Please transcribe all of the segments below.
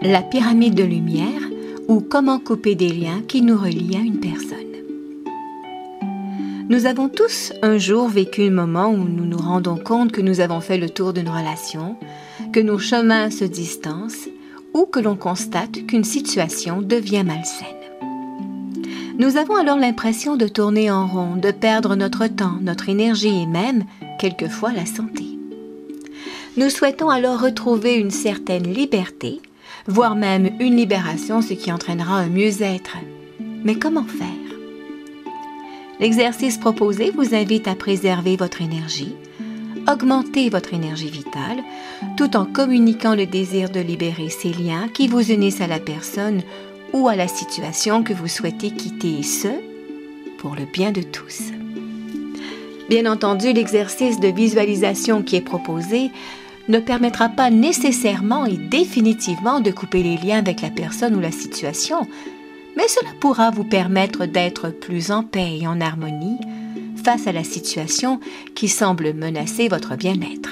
la pyramide de lumière ou comment couper des liens qui nous relient à une personne. Nous avons tous un jour vécu un moment où nous nous rendons compte que nous avons fait le tour d'une relation, que nos chemins se distancent ou que l'on constate qu'une situation devient malsaine. Nous avons alors l'impression de tourner en rond, de perdre notre temps, notre énergie et même, quelquefois, la santé. Nous souhaitons alors retrouver une certaine liberté, voire même une libération, ce qui entraînera un mieux-être. Mais comment faire? L'exercice proposé vous invite à préserver votre énergie, augmenter votre énergie vitale, tout en communiquant le désir de libérer ces liens qui vous unissent à la personne ou à la situation que vous souhaitez quitter, et ce, pour le bien de tous. Bien entendu, l'exercice de visualisation qui est proposé ne permettra pas nécessairement et définitivement de couper les liens avec la personne ou la situation, mais cela pourra vous permettre d'être plus en paix et en harmonie face à la situation qui semble menacer votre bien-être.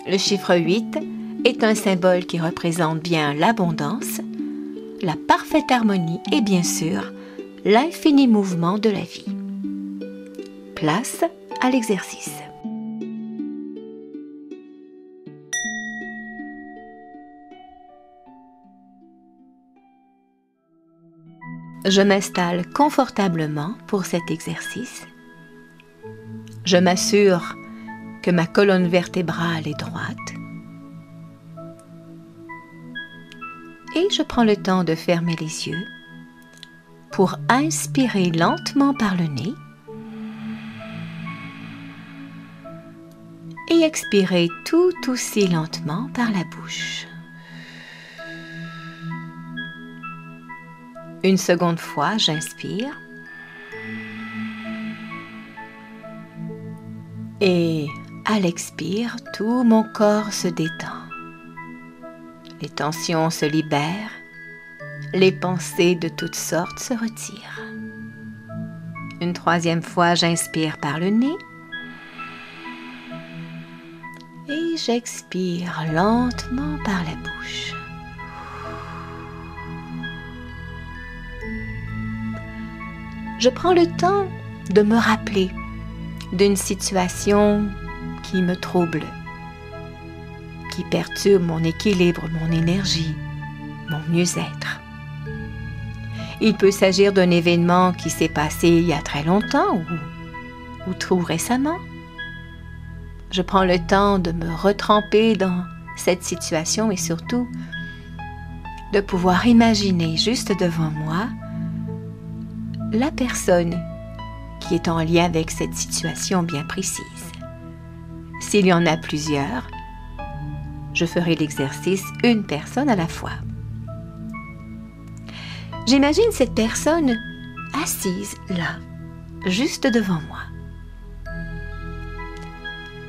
Le chiffre 8 est un symbole qui représente bien l'abondance, la parfaite harmonie et bien sûr, l'infini mouvement de la vie. Place à l'exercice. Je m'installe confortablement pour cet exercice. Je m'assure que ma colonne vertébrale est droite. Et je prends le temps de fermer les yeux pour inspirer lentement par le nez et expirer tout aussi lentement par la bouche. Une seconde fois, j'inspire et à l'expire, tout mon corps se détend. Les tensions se libèrent, les pensées de toutes sortes se retirent. Une troisième fois, j'inspire par le nez et j'expire lentement par la bouche. Je prends le temps de me rappeler d'une situation qui me trouble, qui perturbe mon équilibre, mon énergie, mon mieux-être. Il peut s'agir d'un événement qui s'est passé il y a très longtemps ou tout récemment. Je prends le temps de me retremper dans cette situation et surtout de pouvoir imaginer juste devant moi la personne qui est en lien avec cette situation bien précise. S'il y en a plusieurs, je ferai l'exercice une personne à la fois. J'imagine cette personne assise là, juste devant moi.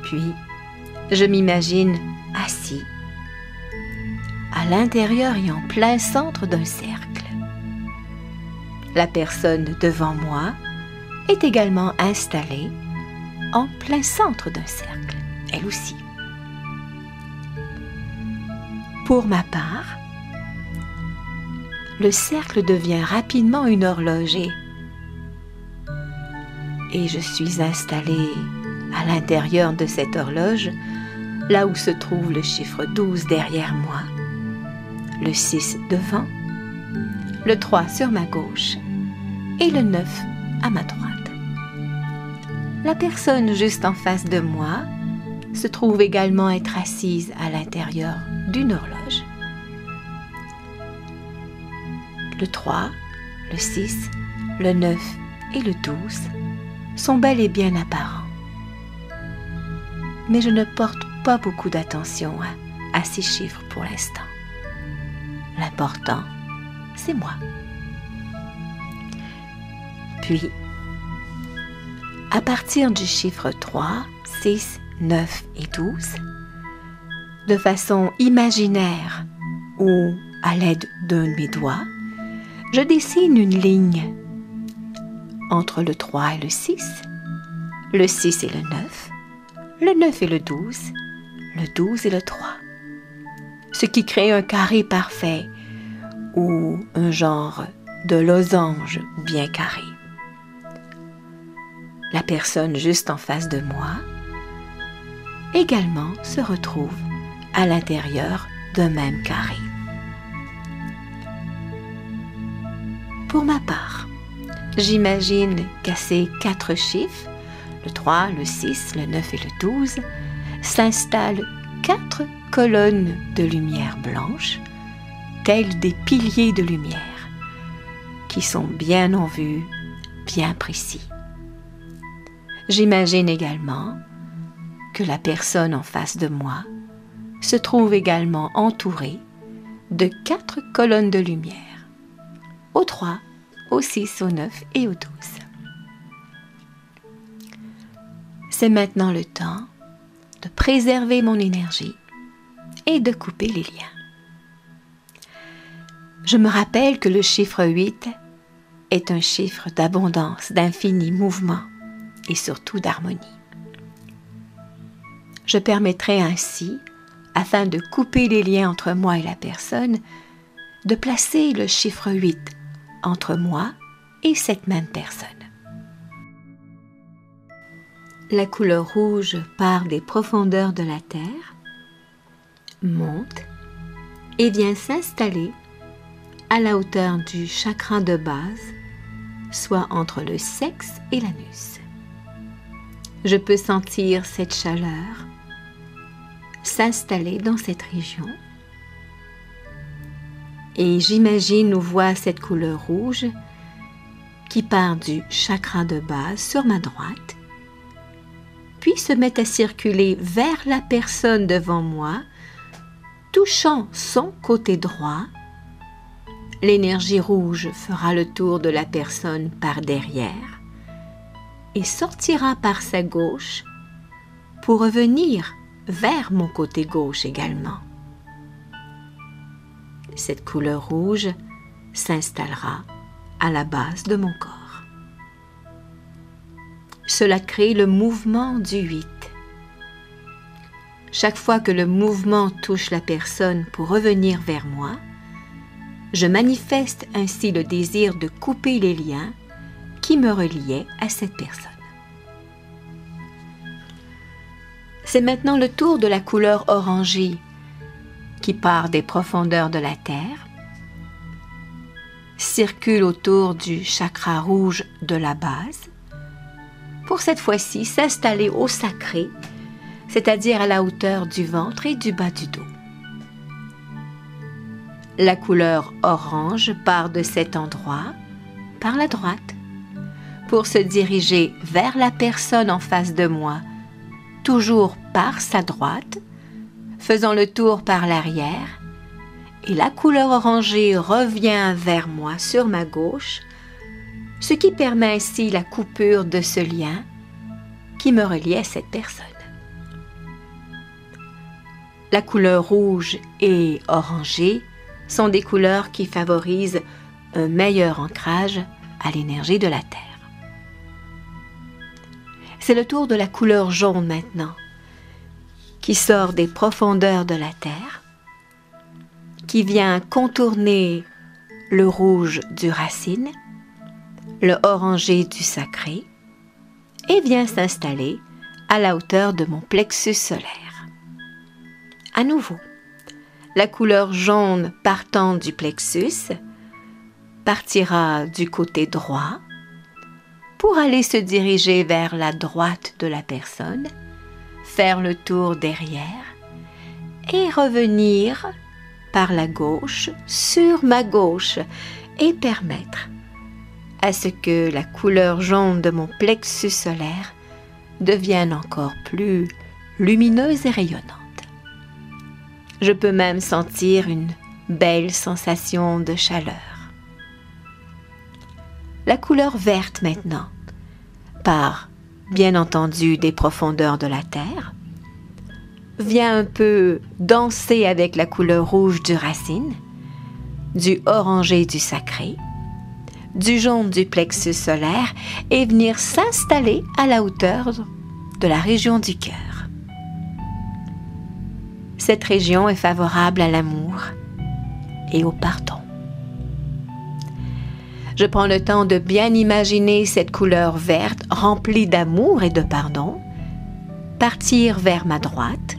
Puis, je m'imagine assis à l'intérieur et en plein centre d'un cercle. La personne devant moi est également installée en plein centre d'un cercle, elle aussi. Pour ma part, le cercle devient rapidement une horloge et je suis installée à l'intérieur de cette horloge, là où se trouve le chiffre 12 derrière moi, le 6 devant, le 3 sur ma gauche et le 9 à ma droite. La personne juste en face de moi se trouve également être assise à l'intérieur d'une horloge. Le 3, le 6, le 9 et le 12 sont bel et bien apparents. Mais je ne porte pas beaucoup d'attention à ces chiffres pour l'instant. L'important, c'est moi. Puis, à partir du chiffre 3, 6, 9 et 12, de façon imaginaire ou à l'aide d'un de mes doigts, je dessine une ligne entre le 3 et le 6 et le 9, le 9 et le 12 et le 3. ce qui crée un carré parfait ou un genre de losange bien carré. La personne juste en face de moi également se retrouve à l'intérieur d'un même carré. Pour ma part, j'imagine qu'à ces 4 chiffres, le 3, le 6, le 9 et le 12, s'installent 4 colonnes de lumière blanche, telles des piliers de lumière, qui sont bien en vue, bien précis. J'imagine également que la personne en face de moi se trouve également entourée de 4 colonnes de lumière, au 3, au 6, au 9 et au 12. C'est maintenant le temps de préserver mon énergie et de couper les liens. Je me rappelle que le chiffre 8 est un chiffre d'abondance, d'infini mouvement et surtout d'harmonie. Je permettrai ainsi, afin de couper les liens entre moi et la personne, de placer le chiffre 8 entre moi et cette même personne. La couleur rouge part des profondeurs de la terre, monte et vient s'installer à la hauteur du chakra de base, soit entre le sexe et l'anus. Je peux sentir cette chaleur s'installer dans cette région et j'imagine ou vois cette couleur rouge qui part du chakra de base sur ma droite, puis se met à circuler vers la personne devant moi, touchant son côté droit. L'énergie rouge fera le tour de la personne par derrière et sortira par sa gauche pour revenir vers mon côté gauche également. Cette couleur rouge s'installera à la base de mon corps. Cela crée le mouvement du 8. Chaque fois que le mouvement touche la personne pour revenir vers moi, je manifeste ainsi le désir de couper les liens qui me reliaient à cette personne. C'est maintenant le tour de la couleur orangée qui part des profondeurs de la terre, circule autour du chakra rouge de la base, pour cette fois-ci s'installer au sacré, c'est-à-dire à la hauteur du ventre et du bas du dos. La couleur orange part de cet endroit, par la droite, pour se diriger vers la personne en face de moi, toujours par sa droite, faisant le tour par l'arrière, et la couleur orangée revient vers moi sur ma gauche, ce qui permet ainsi la coupure de ce lien qui me reliait à cette personne. La couleur rouge et orangée sont des couleurs qui favorisent un meilleur ancrage à l'énergie de la Terre. C'est le tour de la couleur jaune maintenant, qui sort des profondeurs de la Terre, qui vient contourner le rouge du racine, le orangé du sacré, et vient s'installer à la hauteur de mon plexus solaire. À nouveau, la couleur jaune partant du plexus partira du côté droit pour aller se diriger vers la droite de la personne, faire le tour derrière et revenir par la gauche sur ma gauche et permettre à ce que la couleur jaune de mon plexus solaire devienne encore plus lumineuse et rayonnante. Je peux même sentir une belle sensation de chaleur. La couleur verte maintenant part, bien entendu, des profondeurs de la terre, vient un peu danser avec la couleur rouge du racine, du orangé du sacré, du jaune du plexus solaire et venir s'installer à la hauteur de la région du cœur. Cette région est favorable à l'amour et au pardon. Je prends le temps de bien imaginer cette couleur verte remplie d'amour et de pardon partir vers ma droite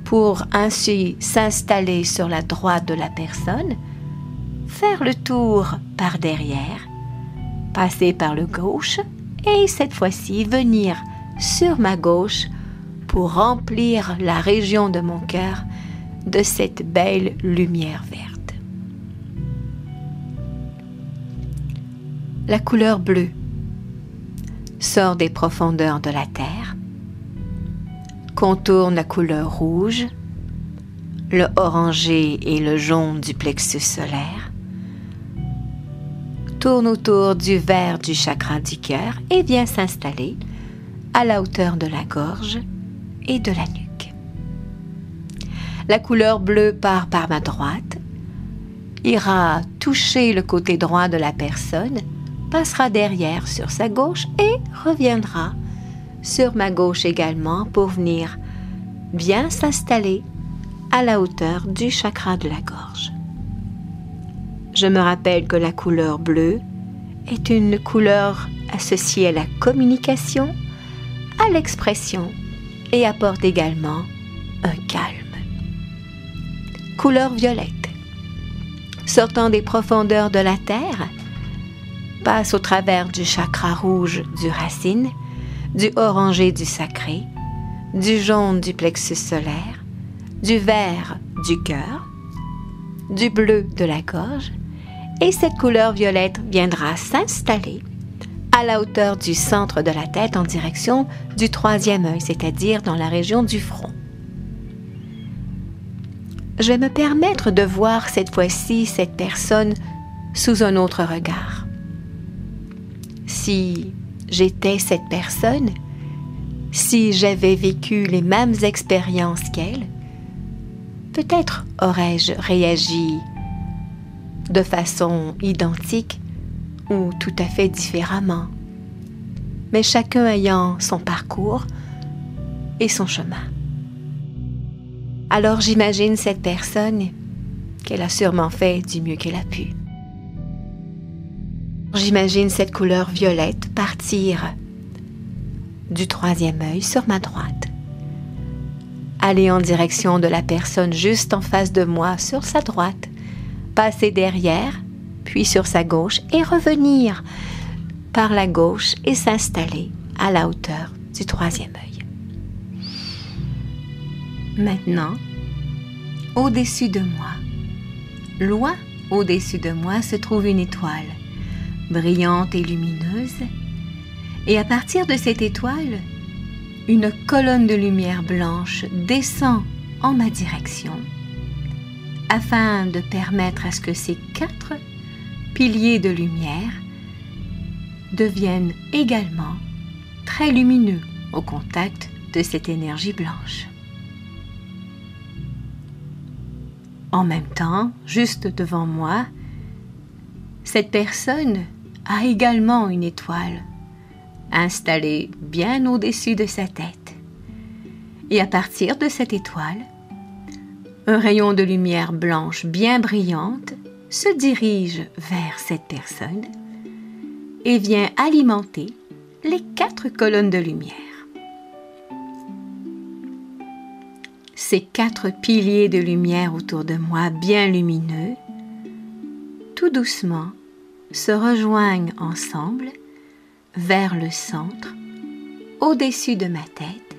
pour ainsi s'installer sur la droite de la personne, faire le tour par derrière, passer par le gauche et cette fois-ci venir sur ma gauche pour remplir la région de mon cœur de cette belle lumière verte. La couleur bleue sort des profondeurs de la terre, contourne la couleur rouge, le orangé et le jaune du plexus solaire, tourne autour du vert du chakra du cœur et vient s'installer à la hauteur de la gorge et de la nuque. La couleur bleue part par ma droite, ira toucher le côté droit de la personne, passera derrière sur sa gauche et reviendra sur ma gauche également pour venir bien s'installer à la hauteur du chakra de la gorge. Je me rappelle que la couleur bleue est une couleur associée à la communication, à l'expression et apporte également un calme. Couleur violette, sortant des profondeurs de la terre, passe au travers du chakra rouge du racine, du orangé du sacré, du jaune du plexus solaire, du vert du cœur, du bleu de la gorge, et cette couleur violette viendra s'installer à la hauteur du centre de la tête en direction du troisième œil, c'est-à-dire dans la région du front. Je vais me permettre de voir cette fois-ci cette personne sous un autre regard. Si j'étais cette personne, si j'avais vécu les mêmes expériences qu'elle, peut-être aurais-je réagi de façon identique ou tout à fait différemment, mais chacun ayant son parcours et son chemin. Alors j'imagine cette personne qu'elle a sûrement fait du mieux qu'elle a pu. J'imagine cette couleur violette partir du troisième œil sur ma droite, aller en direction de la personne juste en face de moi sur sa droite, passer derrière, puis sur sa gauche et revenir par la gauche et s'installer à la hauteur du troisième œil. Maintenant, au-dessus de moi, loin au-dessus de moi se trouve une étoile, brillante et lumineuse, et à partir de cette étoile, une colonne de lumière blanche descend en ma direction, afin de permettre à ce que ces 4 piliers de lumière deviennent également très lumineux au contact de cette énergie blanche. En même temps, juste devant moi, cette personne a également une étoile installée bien au-dessus de sa tête. Et à partir de cette étoile, un rayon de lumière blanche bien brillante se dirige vers cette personne et vient alimenter les 4 colonnes de lumière. Ces 4 piliers de lumière autour de moi bien lumineux, tout doucement, se rejoignent ensemble vers le centre, au-dessus de ma tête,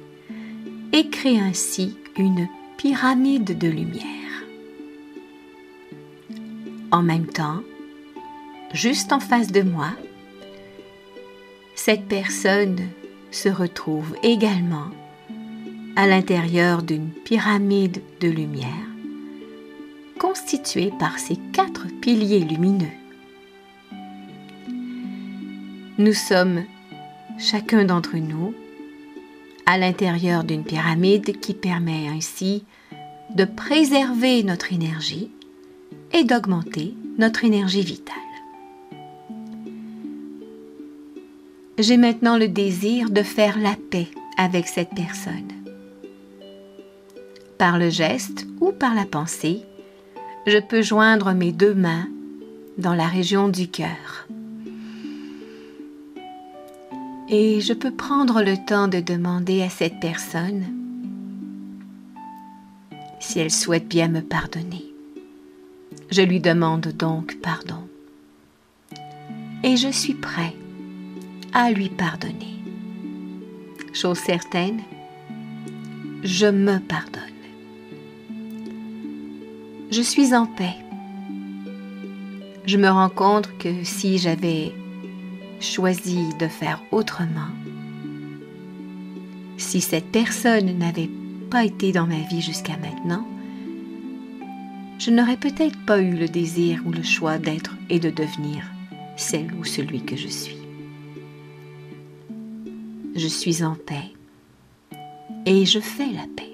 et créent ainsi une pyramide de lumière. En même temps, juste en face de moi, cette personne se retrouve également à l'intérieur d'une pyramide de lumière constituée par ces 4 piliers lumineux. Nous sommes, chacun d'entre nous, à l'intérieur d'une pyramide qui permet ainsi de préserver notre énergie et d'augmenter notre énergie vitale. J'ai maintenant le désir de faire la paix avec cette personne. Par le geste ou par la pensée, je peux joindre mes deux mains dans la région du cœur. Et je peux prendre le temps de demander à cette personne si elle souhaite bien me pardonner. Je lui demande donc pardon. Et je suis prêt à lui pardonner. Chose certaine, je me pardonne. Je suis en paix. Je me rends compte que si j'avais choisi de faire autrement, si cette personne n'avait pas été dans ma vie jusqu'à maintenant, je n'aurais peut-être pas eu le désir ou le choix d'être et de devenir celle ou celui que je suis. Je suis en paix et je fais la paix.